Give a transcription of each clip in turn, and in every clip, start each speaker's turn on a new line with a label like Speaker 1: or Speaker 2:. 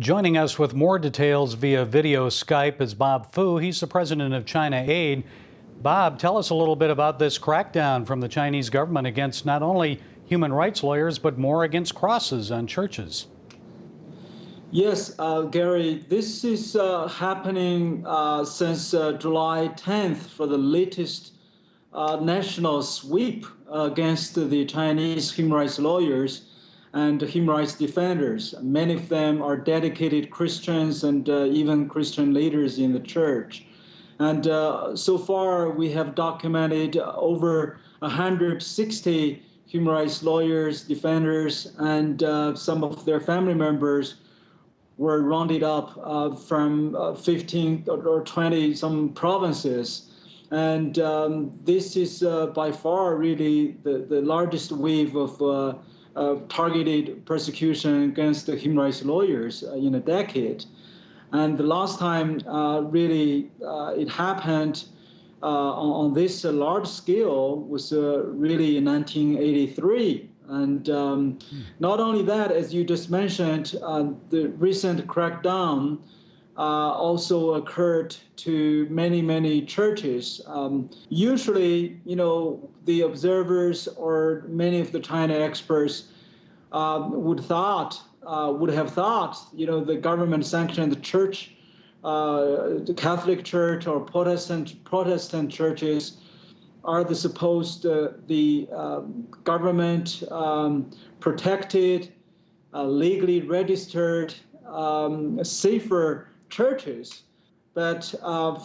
Speaker 1: Joining us with more details via video Skype is Bob Fu. He's the president of China Aid. Bob, tell us a little bit about this crackdown from the Chinese government against not only human rights lawyers, but more against crosses on churches.
Speaker 2: Yes, Gary, this is happening since July 10th for the latest national sweep against the Chinese human rights lawyers and human rights defenders. Many of them are dedicated Christians and even Christian leaders in the church. And so far, we have documented over 160 human rights lawyers, defenders, and some of their family members were rounded up from 15 or 20 some provinces. And this is by far really the largest wave of targeted persecution against the human rights lawyers in a decade. And the last time really it happened on this large scale was really in 1983. And not only that, as you just mentioned, the recent crackdown also occurred to many, many churches. Usually, the observers or many of the China experts would have thought, the government-sanctioned church, the Catholic Church or Protestant churches are the supposed the government protected, legally registered, safer churches. But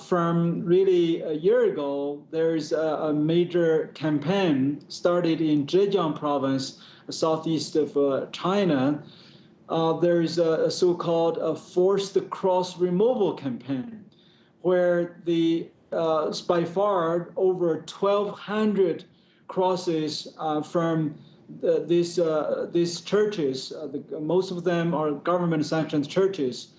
Speaker 2: from really a year ago, there's a major campaign started in Zhejiang province, southeast of China. There is a so-called forced cross removal campaign, where the by far over 1,200 crosses from these churches, most of them are government-sanctioned churches,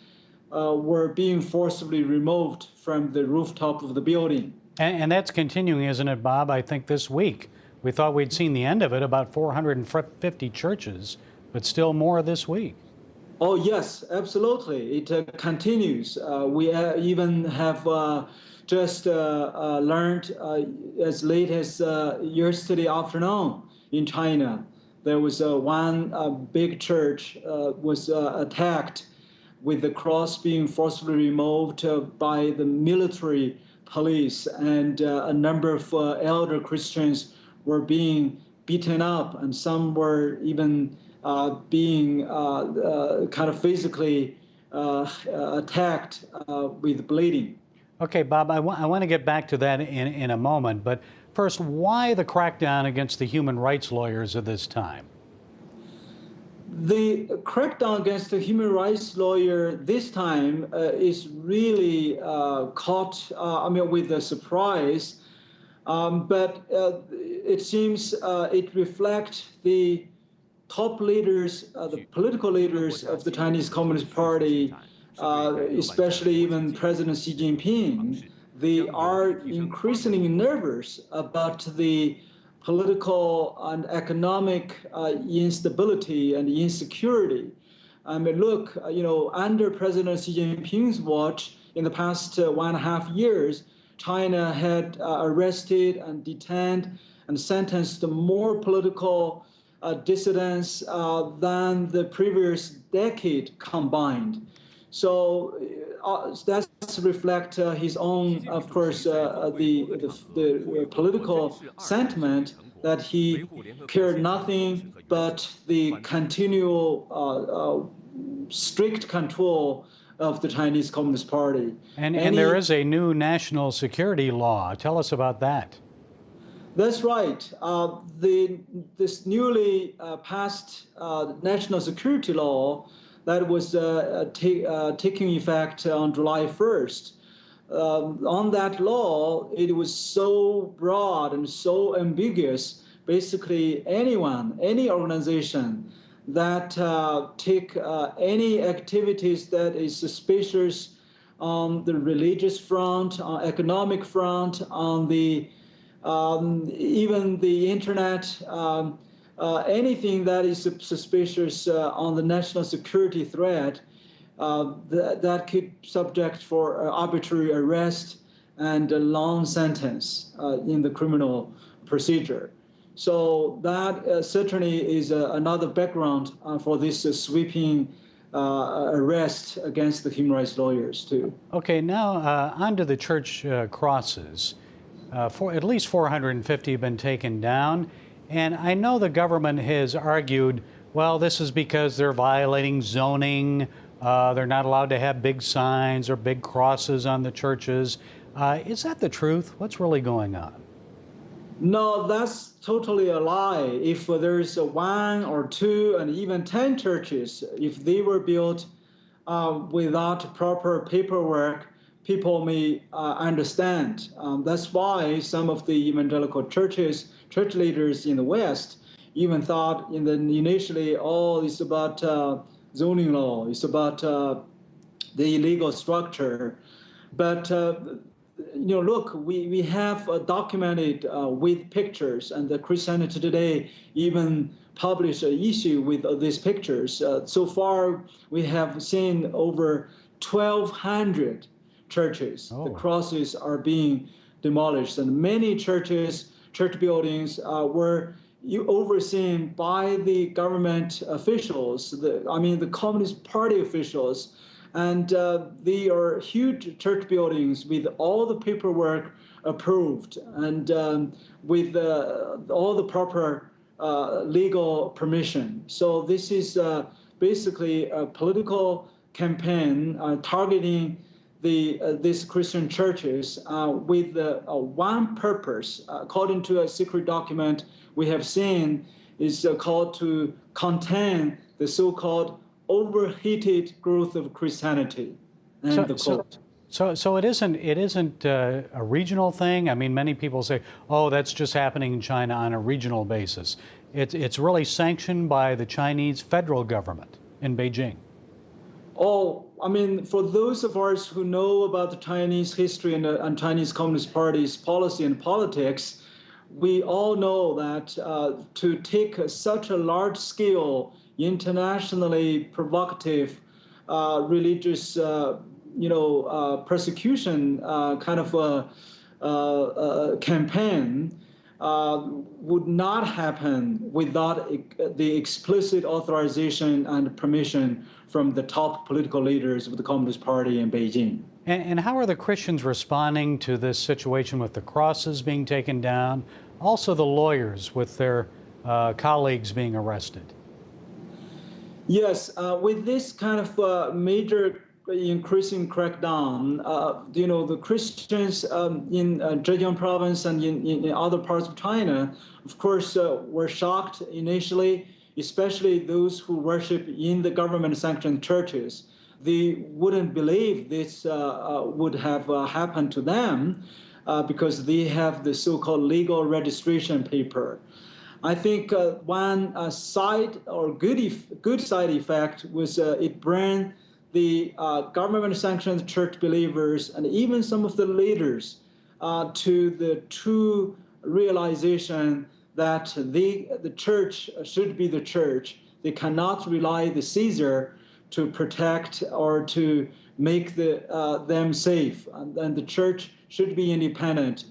Speaker 2: were being forcibly removed from the rooftop of the building.
Speaker 1: And that's continuing, isn't it, Bob? I think this week. We thought we'd seen the end of it, about 450 churches, but still more this week.
Speaker 2: Oh, yes, absolutely. It continues. We even have just learned as late as yesterday afternoon in China, there was one big church was attacked with the cross being forcibly removed by the military police, and a number of elder Christians were being beaten up, and some were even being kind of physically attacked with bleeding.
Speaker 1: Okay, Bob, I want to get back to that in a moment, but first, why the crackdown against the human rights lawyers at this time?
Speaker 2: The crackdown against the human rights lawyer this time is really caught, with a surprise, but it seems it reflects the top leaders, the political leaders of the Chinese Communist Party, especially even President Xi Jinping. They are increasingly nervous about the political and economic instability and insecurity. Look, under President Xi Jinping's watch, in the past 1.5 years, China had arrested and detained and sentenced more political dissidents than the previous decade combined. So that's reflect his own, of course, the political sentiment that he cared nothing but the continual strict control of the Chinese Communist Party.
Speaker 1: And there is a new national security law. Tell us about that.
Speaker 2: That's right. This newly passed national security law that was taking effect on July 1st. On that law, it was so broad and so ambiguous. Basically, anyone, any organization that take any activities that is suspicious on the religious front, on economic front, on the even the internet, anything that is suspicious on the national security threat that could subject for arbitrary arrest and a long sentence in the criminal procedure. So that certainly is another background for this sweeping arrest against the human rights lawyers too.
Speaker 1: Okay, now onto the church crosses. For at least 450 have been taken down, and I know the government has argued, well, this is because they're violating zoning. They're not allowed to have big signs or big crosses on the churches. Is that the truth? What's really going on?
Speaker 2: No, that's totally a lie. If there's one or two and even 10 churches, if they were built without proper paperwork, people may understand. That's why some of the evangelical church leaders in the West even thought initially, oh, it's about zoning law, it's about the illegal structure. But look, we have documented with pictures, and the Christianity Today even published an issue with these pictures. So far, we have seen over 1,200 churches. The crosses are being demolished, and many church buildings were overseen by the government officials, the Communist Party officials. And they are huge church buildings with all the paperwork approved and with all the proper legal permission. So this is basically a political campaign targeting these Christian churches with one purpose. According to a secret document we have seen, is called to contain the so-called overheated growth of Christianity.
Speaker 1: So it isn't a regional thing. I mean, many people say, oh, that's just happening in China on a regional basis. It's really sanctioned by the Chinese federal government in Beijing.
Speaker 2: Oh, I mean, for those of us who know about the Chinese history and Chinese Communist Party's policy and politics, we all know that to take such a large-scale, internationally provocative religious, persecution kind of a campaign would not happen without the explicit authorization and permission from the top political leaders of the Communist Party in Beijing.
Speaker 1: And how are the Christians responding to this situation with the crosses being taken down, also the lawyers with their colleagues being arrested?
Speaker 2: Yes, with this kind of major increasing crackdown, the Christians in Zhejiang province and in other parts of China, of course, were shocked initially, especially those who worship in the government-sanctioned churches. They wouldn't believe this would have happened to them because they have the so-called legal registration paper. I think one side or good side effect was it brought the government-sanctioned church believers and even some of the leaders to the true realization that the church should be the church. They cannot rely on the Caesar to protect or to make them safe, and the church should be independent.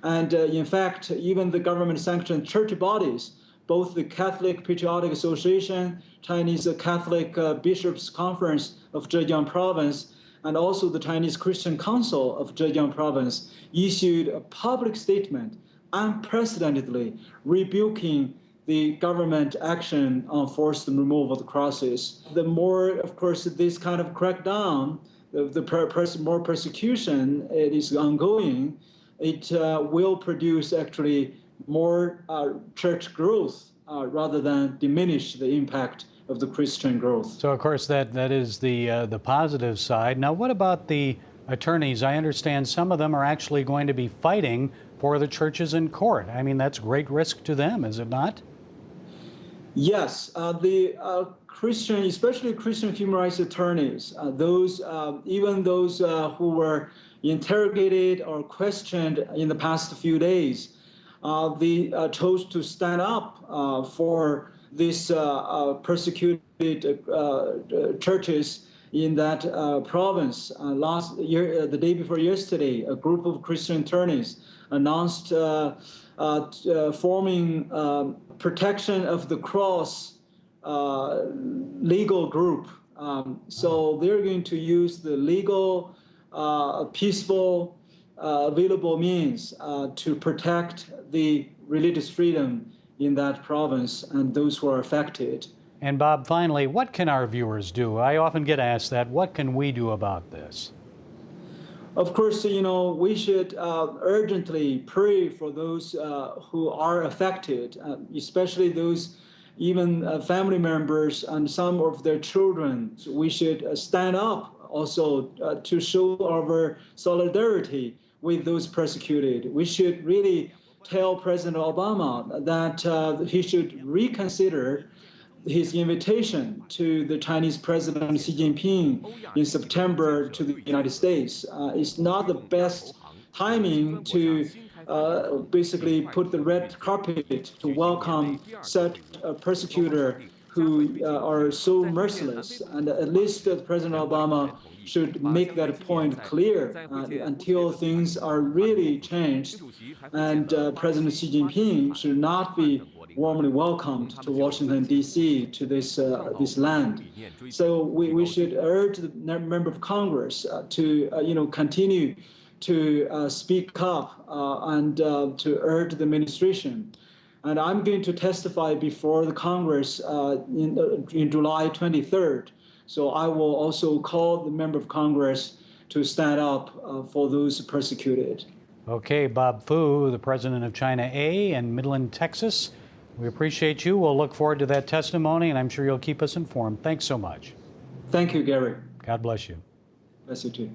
Speaker 2: And in fact, even the government-sanctioned church bodies, both the Catholic Patriotic Association, Chinese Catholic Bishops' Conference of Zhejiang Province, and also the Chinese Christian Council of Zhejiang Province, issued a public statement unprecedentedly rebuking the government action on forced removal of the crosses. The more, of course, this kind of crackdown, more persecution it is ongoing, it will produce actually more church growth rather than diminish the impact of the Christian growth.
Speaker 1: So, of course, that is the positive side. Now, what about the attorneys? I understand some of them are actually going to be fighting for the churches in court. I mean, that's great risk to them, is it not?
Speaker 2: Yes, the Christian, especially Christian human rights attorneys, even those who were interrogated or questioned in the past few days, they chose to stand up for these persecuted churches in that province. Last year, the day before yesterday, a group of Christian attorneys announced forming Protection of the Cross legal group. So they're going to use the legal, peaceful, available means to protect the religious freedom in that province and those who are affected.
Speaker 1: And Bob, finally, what can our viewers do? I often get asked that. What can we do about this?
Speaker 2: Of course, we should urgently pray for those who are affected, especially those even family members and some of their children. So we should stand up also to show our solidarity with those persecuted. We should really tell President Obama that he should reconsider his invitation to the Chinese President Xi Jinping in September to the United States. It's not the best timing to basically put the red carpet to welcome such a persecutor who are so merciless. And at least President Obama should make that point clear until things are really changed. And President Xi Jinping should not be warmly welcomed to Washington, D.C., to this land. So we should urge the member of Congress to continue to speak up and to urge the administration. And I'm going to testify before the Congress in July 23rd. So I will also call the member of Congress to stand up for those persecuted.
Speaker 1: Okay, Bob Fu, the president of China A in Midland, Texas. We appreciate you. We'll look forward to that testimony, and I'm sure you'll keep us informed. Thanks so much.
Speaker 2: Thank you, Gary.
Speaker 1: God bless you.
Speaker 2: Bless you too.